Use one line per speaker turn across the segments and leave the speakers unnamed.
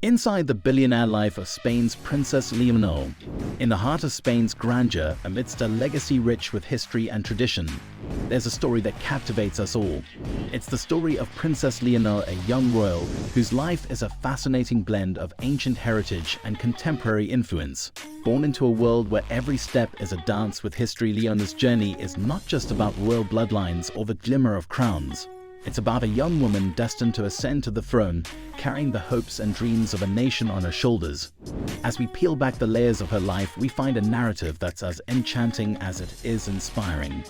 Inside the billionaire life of Spain's Princess Leonor, in the heart of Spain's grandeur, amidst a legacy rich with history and tradition, there's a story that captivates us all. It's the story of Princess Leonor, a young royal whose life is a fascinating blend of ancient heritage and contemporary influence. Born into a world where every step is a dance with history, Leonor's journey is not just about royal bloodlines or the glimmer of crowns. It's about a young woman destined to ascend to the throne, carrying the hopes and dreams of a nation on her shoulders. As we peel back the layers of her life, we find a narrative that's as enchanting as it is inspiring.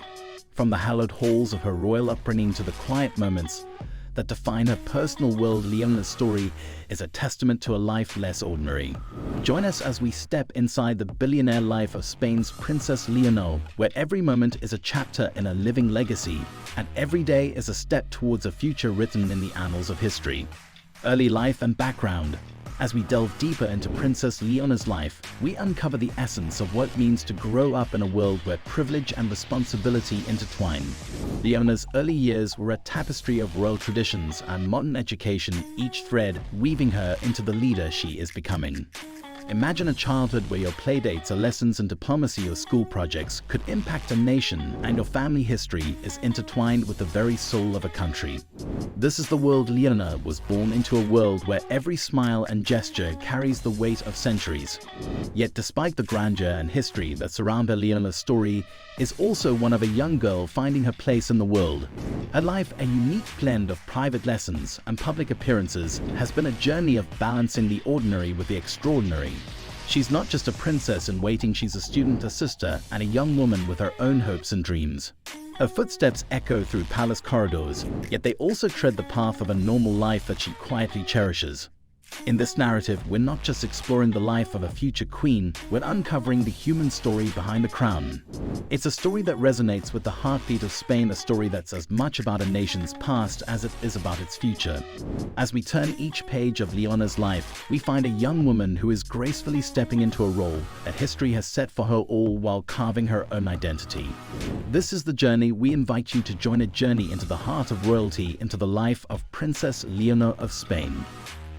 From the hallowed halls of her royal upbringing to the quiet moments that define her personal world, Leonor's story is a testament to a life less ordinary. Join us as we step inside the billionaire life of Spain's Princess Leonor, where every moment is a chapter in a living legacy, and every day is a step towards a future written in the annals of history. Early life and background. As we delve deeper into Princess Leonor's life, we uncover the essence of what it means to grow up in a world where privilege and responsibility intertwine. Leonor's early years were a tapestry of royal traditions and modern education, each thread weaving her into the leader she is becoming. Imagine a childhood where your playdates are lessons in diplomacy or school projects could impact a nation, and your family history is intertwined with the very soul of a country. This is the world Leonor was born into, a world where every smile and gesture carries the weight of centuries. Yet despite the grandeur and history that surround her, Leonor's story is also one of a young girl finding her place in the world. Her life, a unique blend of private lessons and public appearances, has been a journey of balancing the ordinary with the extraordinary. She's not just a princess in waiting, she's a student, a sister, and a young woman with her own hopes and dreams. Her footsteps echo through palace corridors, yet they also tread the path of a normal life that she quietly cherishes. In this narrative, we're not just exploring the life of a future queen, we're uncovering the human story behind the crown. It's a story that resonates with the heartbeat of Spain, a story that's as much about a nation's past as it is about its future. As we turn each page of Leonor's life, we find a young woman who is gracefully stepping into a role that history has set for her, all while carving her own identity. This is the journey. We invite you to join a journey into the heart of royalty, into the life of Princess Leonor of Spain.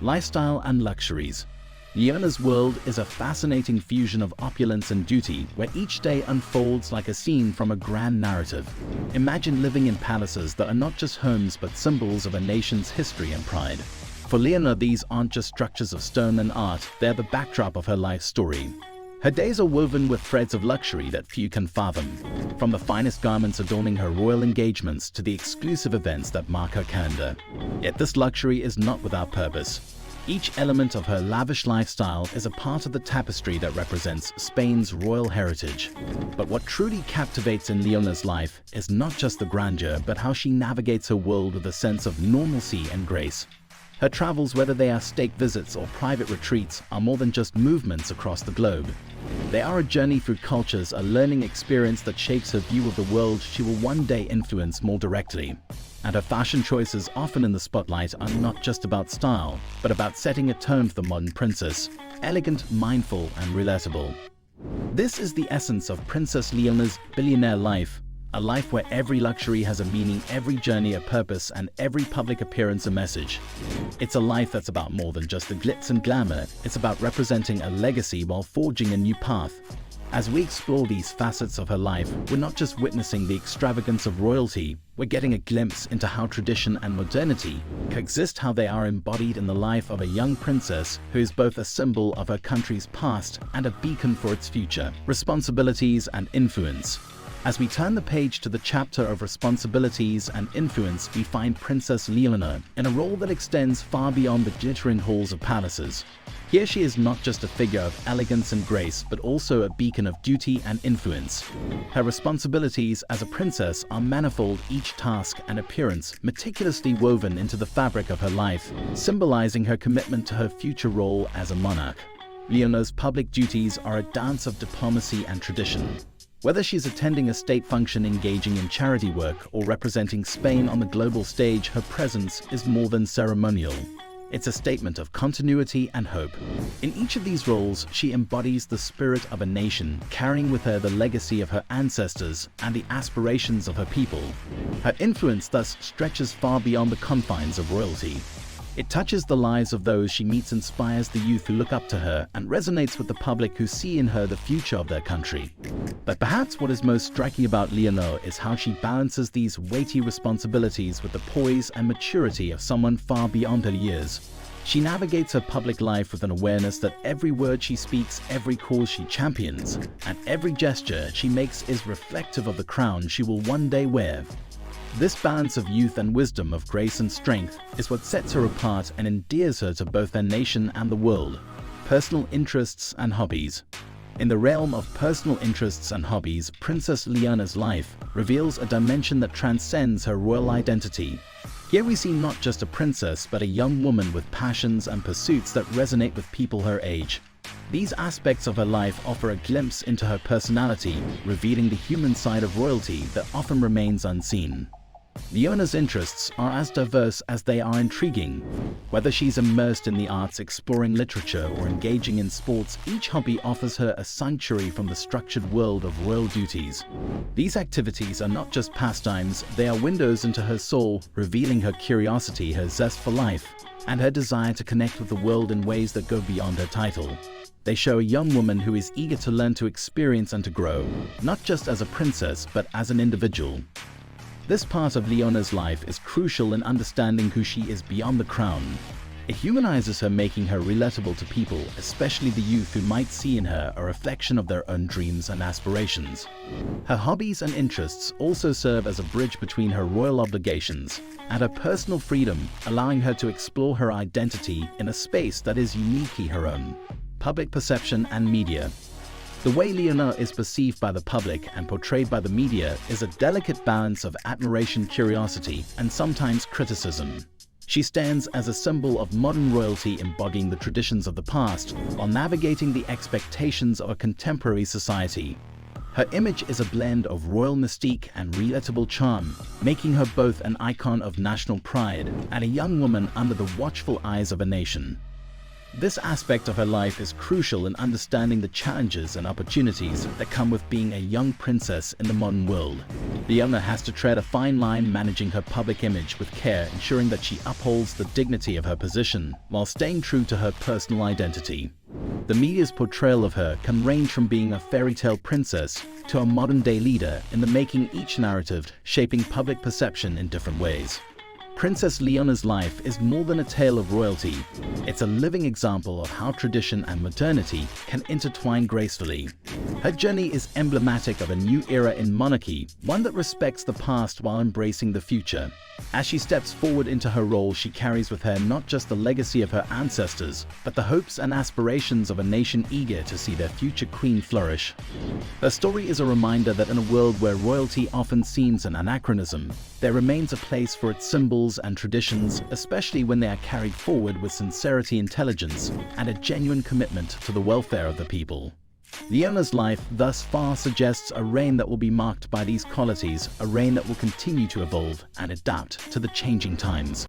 Lifestyle and luxuries. Leonor's world is a fascinating fusion of opulence and duty, where each day unfolds like a scene from a grand narrative. Imagine living in palaces that are not just homes but symbols of a nation's history and pride. For Leonor, these aren't just structures of stone and art, they're the backdrop of her life story. Her days are woven with threads of luxury that few can fathom, from the finest garments adorning her royal engagements to the exclusive events that mark her calendar. Yet this luxury is not without purpose. Each element of her lavish lifestyle is a part of the tapestry that represents Spain's royal heritage. But what truly captivates in Leonor's life is not just the grandeur, but how she navigates her world with a sense of normalcy and grace. Her travels, whether they are state visits or private retreats, are more than just movements across the globe. They are a journey through cultures, a learning experience that shapes her view of the world she will one day influence more directly. And her fashion choices, often in the spotlight, are not just about style, but about setting a tone for the modern princess: elegant, mindful, and relatable. This is the essence of Princess Leonor's billionaire life. A life where every luxury has a meaning, every journey a purpose, and every public appearance a message. It's a life that's about more than just the glitz and glamour. It's about representing a legacy while forging a new path. As we explore these facets of her life, we're not just witnessing the extravagance of royalty, we're getting a glimpse into how tradition and modernity coexist, how they are embodied in the life of a young princess who is both a symbol of her country's past and a beacon for its future. Responsibilities and influence. As we turn the page to the chapter of responsibilities and influence, we find Princess Leonor in a role that extends far beyond the glittering halls of palaces. Here she is not just a figure of elegance and grace, but also a beacon of duty and influence. Her responsibilities as a princess are manifold, each task and appearance meticulously woven into the fabric of her life, symbolizing her commitment to her future role as a monarch. Leonor's public duties are a dance of diplomacy and tradition. Whether she's attending a state function, engaging in charity work, or representing Spain on the global stage, her presence is more than ceremonial. It's a statement of continuity and hope. In each of these roles, she embodies the spirit of a nation, carrying with her the legacy of her ancestors and the aspirations of her people. Her influence thus stretches far beyond the confines of royalty. It touches the lives of those she meets, inspires the youth who look up to her, and resonates with the public who see in her the future of their country. But perhaps what is most striking about Leonor is how she balances these weighty responsibilities with the poise and maturity of someone far beyond her years. She navigates her public life with an awareness that every word she speaks, every cause she champions, and every gesture she makes is reflective of the crown she will one day wear. This balance of youth and wisdom, of grace and strength, is what sets her apart and endears her to both her nation and the world. Personal interests and hobbies. In the realm of personal interests and hobbies, Princess Leonor's life reveals a dimension that transcends her royal identity. Here we see not just a princess, but a young woman with passions and pursuits that resonate with people her age. These aspects of her life offer a glimpse into her personality, revealing the human side of royalty that often remains unseen. Leonor's interests are as diverse as they are intriguing. Whether she's immersed in the arts, exploring literature, or engaging in sports, each hobby offers her a sanctuary from the structured world of royal duties. These activities are not just pastimes, they are windows into her soul, revealing her curiosity, her zest for life, and her desire to connect with the world in ways that go beyond her title. They show a young woman who is eager to learn, to experience, and to grow, not just as a princess, but as an individual. This part of Leonor's life is crucial in understanding who she is beyond the crown. It humanizes her, making her relatable to people, especially the youth who might see in her a reflection of their own dreams and aspirations. Her hobbies and interests also serve as a bridge between her royal obligations and her personal freedom, allowing her to explore her identity in a space that is uniquely her own. Public perception and media. The way Leonor is perceived by the public and portrayed by the media is a delicate balance of admiration, curiosity, and sometimes criticism. She stands as a symbol of modern royalty, embodying the traditions of the past while navigating the expectations of a contemporary society. Her image is a blend of royal mystique and relatable charm, making her both an icon of national pride and a young woman under the watchful eyes of a nation. This aspect of her life is crucial in understanding the challenges and opportunities that come with being a young princess in the modern world. Leonor has to tread a fine line, managing her public image with care, ensuring that she upholds the dignity of her position while staying true to her personal identity. The media's portrayal of her can range from being a fairy tale princess to a modern-day leader, in the making, each narrative shaping public perception in different ways. Princess Leonor's life is more than a tale of royalty. It's a living example of how tradition and modernity can intertwine gracefully. Her journey is emblematic of a new era in monarchy, one that respects the past while embracing the future. As she steps forward into her role, she carries with her not just the legacy of her ancestors, but the hopes and aspirations of a nation eager to see their future queen flourish. Her story is a reminder that in a world where royalty often seems an anachronism, there remains a place for its symbols and traditions, especially when they are carried forward with sincerity, intelligence, and a genuine commitment to the welfare of the people. Leonor's life thus far suggests a reign that will be marked by these qualities, a reign that will continue to evolve and adapt to the changing times.